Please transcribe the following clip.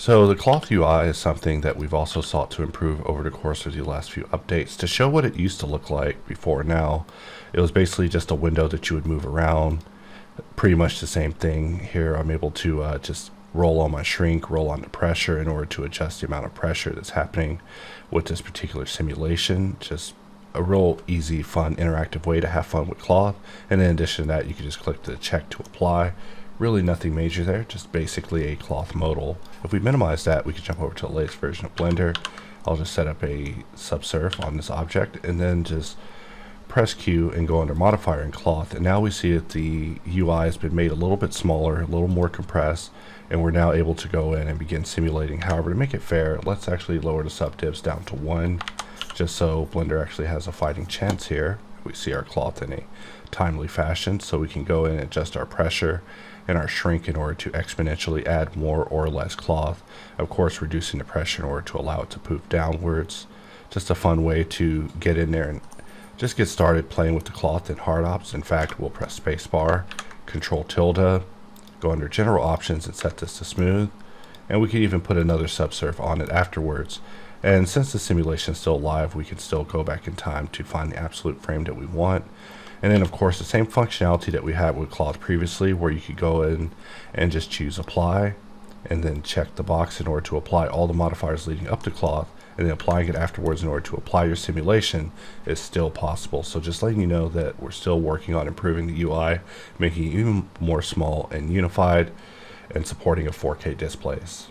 So the cloth UI is something that we've also sought to improve over the course of the last few updates to show what it used to look like before now. It was basically just a window that you would move around. Pretty much the same thing here. I'm able to just roll on my shrink, roll on the pressure in order to adjust the amount of pressure that's happening with this particular simulation. Just a real easy, fun, interactive way to have fun with cloth. And in addition to that, you can just click the check to apply. Really nothing major there, just basically a cloth modal. If we minimize that, we can jump over to the latest version of Blender. I'll just set up a subsurf on this object and then just press Q and go under modifier and cloth, and now we see that the UI has been made a little bit smaller, a little more compressed, and we're now able to go in and begin simulating. However, to make it fair, let's actually lower the subdivs down to 1, just so Blender actually has a fighting chance here. We see our cloth in a timely fashion, so we can go in and adjust our pressure and our shrink in order to exponentially add more or less cloth, of course reducing the pressure in order to allow it to poof downwards. Just a fun way to get in there and just get started playing with the cloth in HardOps. In fact, we'll press spacebar, Control tilde, go under General Options and set this to Smooth, and we can even put another subsurf on it afterwards. And since the simulation is still live, we can still go back in time to find the absolute frame that we want. And then of course the same functionality that we had with cloth previously, where you could go in and just choose apply and then check the box in order to apply all the modifiers leading up to cloth, and then applying it afterwards in order to apply your simulation is still possible. So just letting you know that we're still working on improving the UI, making it even more small and unified, and supporting a 4K displays.